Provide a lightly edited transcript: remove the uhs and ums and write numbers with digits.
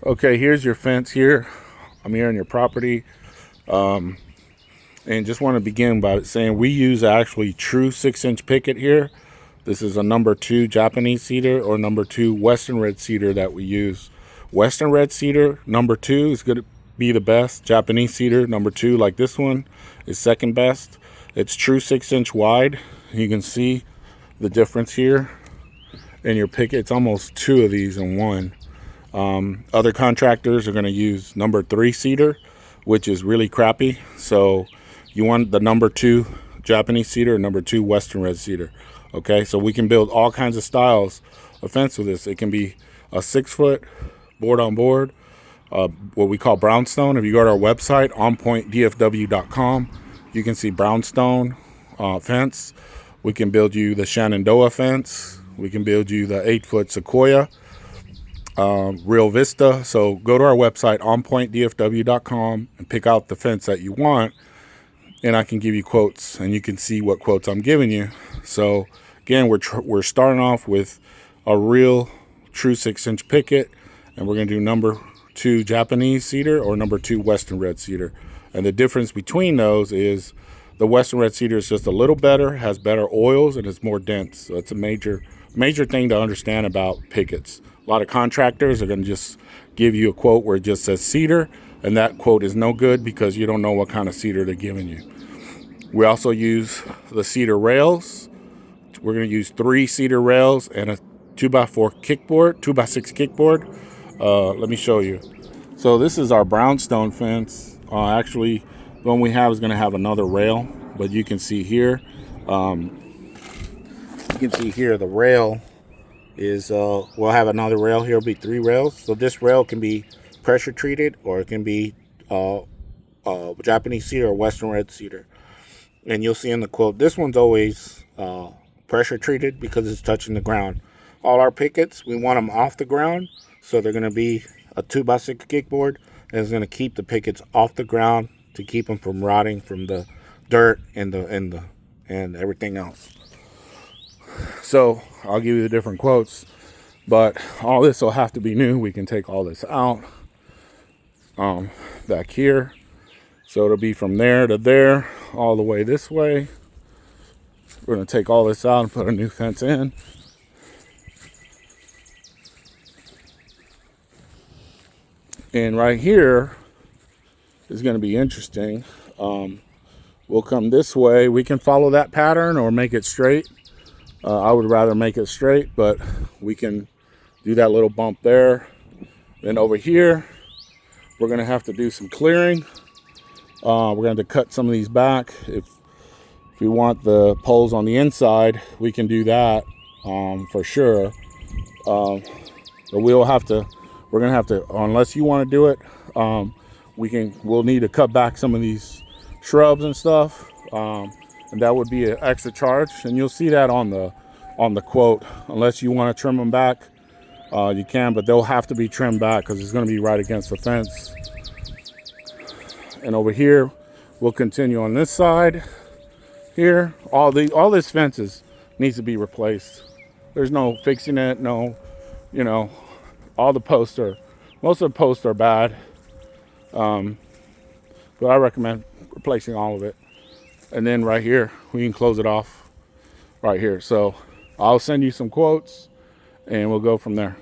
Okay, here's your fence here. I'm here on your property. And just want to begin by saying we use actually true 6-inch picket here. This is a #2 Japanese cedar or #2 Western red cedar that we use. Western red cedar #2 is going to be the best. Japanese cedar #2, like this one, is second best. It's true 6-inch wide. You can see the difference here in your picket. It's almost two of these in one. Other contractors are going to use #3 cedar, which is really crappy. So you want the #2 Japanese cedar or #2 Western red cedar. Okay, so we can build all kinds of styles of fence with this. It can be a 6-foot board on board, what we call brownstone. If you go to our website, onpointdfw.com, you can see brownstone fence. We can build you the Shenandoah fence. We can build you the 8-foot Sequoia, Real Vista. So go to our website, onpointdfw.com, and pick out the fence that you want, and I can give you quotes, and you can see what quotes I'm giving you. So again, we're starting off with a real true 6-inch picket, and we're going to do #2 Japanese cedar or #2 Western red cedar. And the difference between those is the Western red cedar is just a little better, has better oils, and it's more dense. So it's a major thing to understand about pickets. A lot of contractors are going to just give you a quote where it just says cedar, and that quote is no good because you don't know what kind of cedar they're giving you. We also use the cedar rails. We're going to use 3 cedar rails and a 2x4 kickboard, 2x6 kickboard. Let me show you. So this is our brownstone fence. Actually, the one we have is going to have another rail, but you can see here. The rail is we'll have another rail here. Will be 3 rails. So this rail can be pressure treated, or it can be Japanese cedar or Western red cedar. And you'll see in the quote, this one's always pressure treated because it's touching the ground. All our pickets, we want them off the ground, so they're going to be a 2x6 kickboard, and it's going to keep the pickets off the ground to keep them from rotting from the dirt and everything else. So I'll give you the different quotes, but all this will have to be new. We can take all this out back here. So it'll be from there to there, all the way this way. We're going to take all this out and put a new fence in. And right here is going to be interesting. We'll come this way. We can follow that pattern or make it straight. I would rather make it straight, but we can do that little bump there. Then over here, we're going to have to do some clearing. We're going to cut some of these back. If we want the poles on the inside, we can do that for sure. But we're going to have to, unless you want to do it, we'll need to cut back some of these shrubs and stuff. And that would be an extra charge. And you'll see that on the quote. Unless you want to trim them back, you can, but they'll have to be trimmed back because it's going to be right against the fence. And over here, we'll continue on this side. Here, all this fences needs to be replaced. There's no fixing it. No, all the posts most of the posts are bad. But I recommend replacing all of it. And then right here, we can close it off right here. So I'll send you some quotes and we'll go from there.